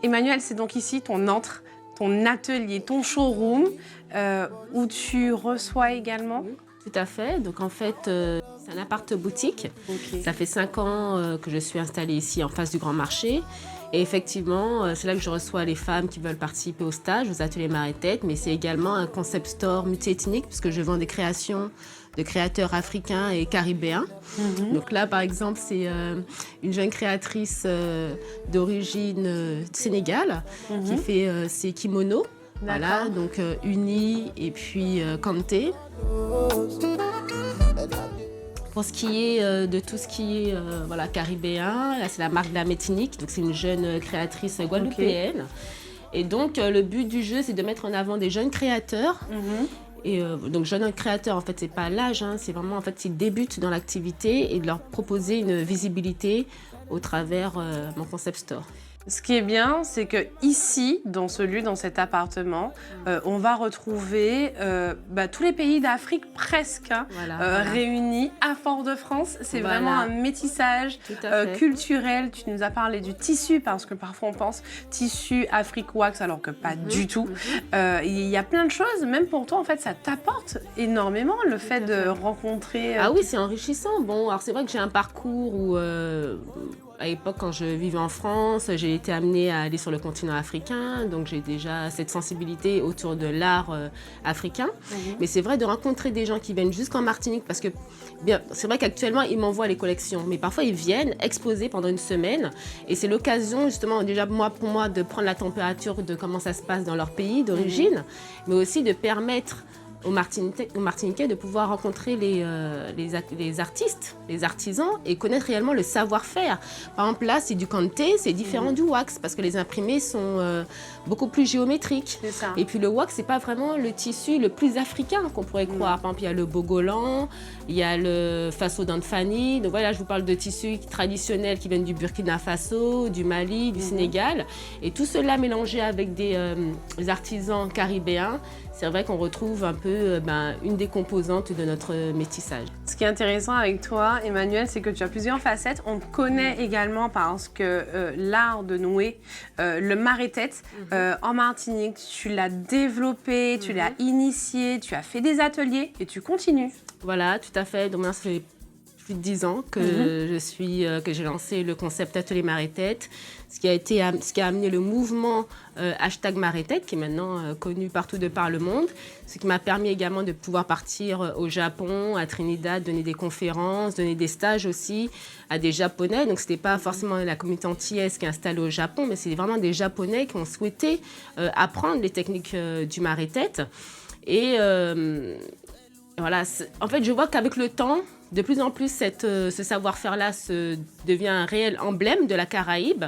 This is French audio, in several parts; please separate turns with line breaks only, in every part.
Emmanuel, c'est donc ici ton antre, ton atelier, ton showroom, où tu reçois également.
Tout à fait. Donc en fait, c'est un appart-boutique.
Okay.
Ça fait 5 ans que je suis installée ici en face du Grand Marché. Et effectivement, c'est là que je reçois les femmes qui veulent participer au stage, aux ateliers Marie-Tête. Mais c'est également un concept store multiethnique puisque je vends des créations de créateurs africains et caribéens. Donc là, par exemple, c'est une jeune créatrice d'origine Sénégal qui fait ses kimonos. Voilà, donc Uni et puis Kanté. Pour ce qui est de tout ce qui est voilà, caribéen, là c'est la marque de la Métinique, donc c'est une jeune créatrice guadeloupéenne. Et donc le but du jeu, c'est de mettre en avant des jeunes créateurs. Et donc jeunes créateurs, en fait, c'est pas l'âge, hein, c'est vraiment en fait s'ils débutent dans l'activité et de leur proposer une visibilité au travers mon concept store.
Ce qui est bien, c'est que ici, dans ce lieu, dans cet appartement, on va retrouver tous les pays d'Afrique presque réunis à Fort-de-France. C'est vraiment un métissage culturel. Tu nous as parlé du tissu parce que parfois on pense tissu Afrique Wax alors que pas du tout. Il y a plein de choses, même pour toi en fait, ça t'apporte énormément le fait de rencontrer.
Ah oui, c'est enrichissant. Bon, alors c'est vrai que j'ai un parcours où à l'époque, quand je vivais en France, j'ai été amenée à aller sur le continent africain, donc j'ai déjà cette sensibilité autour de l'art africain. Mais c'est vrai de rencontrer des gens qui viennent jusqu'en Martinique, parce que bien, c'est vrai qu'actuellement, ils m'envoient les collections, mais parfois ils viennent exposer pendant une semaine, et c'est l'occasion justement déjà pour moi de prendre la température de comment ça se passe dans leur pays d'origine, mais aussi de permettre aux Martiniquais de pouvoir rencontrer les artistes, les artisans et connaître réellement le savoir-faire. Par exemple, là, c'est du kanté, c'est différent du wax parce que les imprimés sont beaucoup plus géométriques.
C'est ça.
Et puis le wax, c'est pas vraiment le tissu le plus africain qu'on pourrait croire. Par exemple, il y a le bogolan, il y a le faso d'Anfani. Donc voilà, je vous parle de tissus traditionnels qui viennent du Burkina Faso, du Mali, du Sénégal. Et tout cela mélangé avec des artisans caribéens. C'est vrai qu'on retrouve un peu une des composantes de notre métissage.
Ce qui est intéressant avec toi, Emmanuel, c'est que tu as plusieurs facettes. On te connaît également parce que l'art de nouer, le Marie-Tête, en Martinique, tu l'as développé, tu l'as initié, tu as fait des ateliers et tu continues.
Voilà, tout à fait. Donc, ça fait plus de 10 ans que que j'ai lancé le concept Atelier Marie-Tête, ce qui a amené le mouvement #Marie-Tête, qui est maintenant connu partout de par le monde, ce qui m'a permis également de pouvoir partir au Japon, à Trinidad, donner des conférences, donner des stages aussi à des Japonais. Donc, ce n'était pas forcément la communauté antillaise qui est installée au Japon, mais c'est vraiment des Japonais qui ont souhaité apprendre les techniques du Marie-Tête. Et voilà, en fait, je vois qu'avec le temps, de plus en plus, ce savoir-faire-là devient un réel emblème de la Caraïbe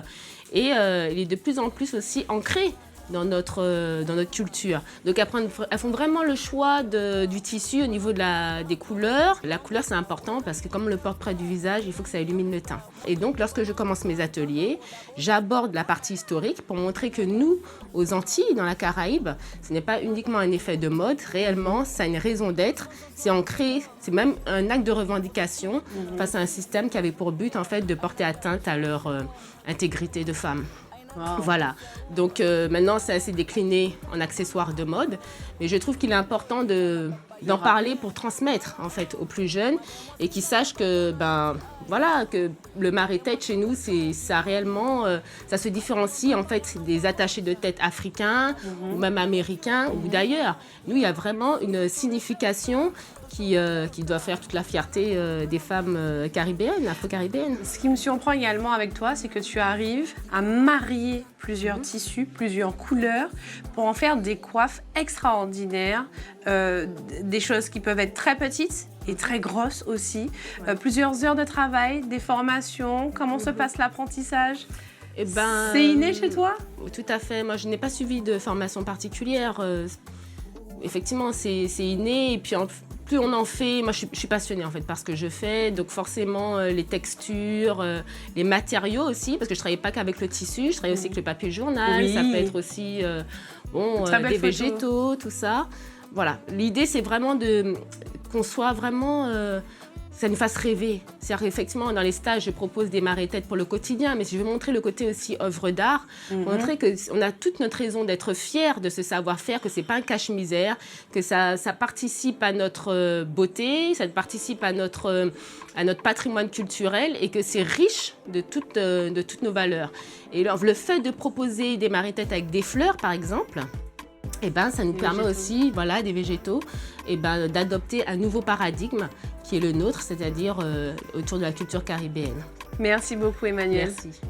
et il est de plus en plus aussi ancré dans notre culture. Donc elles font vraiment le choix du tissu au niveau des couleurs. La couleur, c'est important parce que comme on le porte près du visage, il faut que ça illumine le teint. Et donc lorsque je commence mes ateliers, j'aborde la partie historique pour montrer que nous, aux Antilles, dans la Caraïbe, ce n'est pas uniquement un effet de mode. Réellement, ça a une raison d'être. C'est ancré, c'est même un acte de revendication face à un système qui avait pour but en fait de porter atteinte à leur intégrité de femme. Wow. Voilà, donc maintenant c'est assez décliné en accessoires de mode, mais je trouve qu'il est important d'en parler pour transmettre en fait aux plus jeunes et qu'ils sachent que que le Marie-Tête chez nous ça réellement ça se différencie en fait des attachés de tête africains ou même américains ou d'ailleurs. Nous il y a vraiment une signification qui doit faire toute la fierté des femmes caribéennes, afro-caribéennes.
Ce qui me surprend également avec toi, c'est que tu arrives à marier plusieurs tissus, plusieurs couleurs, pour en faire des coiffes extraordinaires, des choses qui peuvent être très petites et très grosses aussi. Plusieurs heures de travail, des formations, comment se passe l'apprentissage ? C'est inné chez toi ?
Tout à fait, moi je n'ai pas suivi de formation particulière. Effectivement, c'est inné et puis plus on en fait, moi je suis passionnée en fait par ce que je fais, donc forcément les textures, les matériaux aussi, parce que je ne travaille pas qu'avec le tissu, je travaille aussi avec le papier journal, ça peut être aussi des végétaux, tout ça. Voilà, l'idée c'est vraiment qu'on soit vraiment ça nous fasse rêver. C'est-à-dire effectivement, dans les stages, je propose des marées-têtes pour le quotidien, mais je veux montrer le côté aussi œuvre d'art, montrer qu'on a toute notre raison d'être fiers de ce savoir-faire, que ce n'est pas un cache-misère, que ça participe à notre beauté, ça participe à notre patrimoine culturel et que c'est riche de toutes nos valeurs. Et alors, le fait de proposer des marées-têtes avec des fleurs, par exemple, ça nous permet aussi, des végétaux, d'adopter un nouveau paradigme qui est le nôtre, c'est-à-dire autour de la culture caribéenne.
Merci beaucoup, Emmanuelle.
Merci.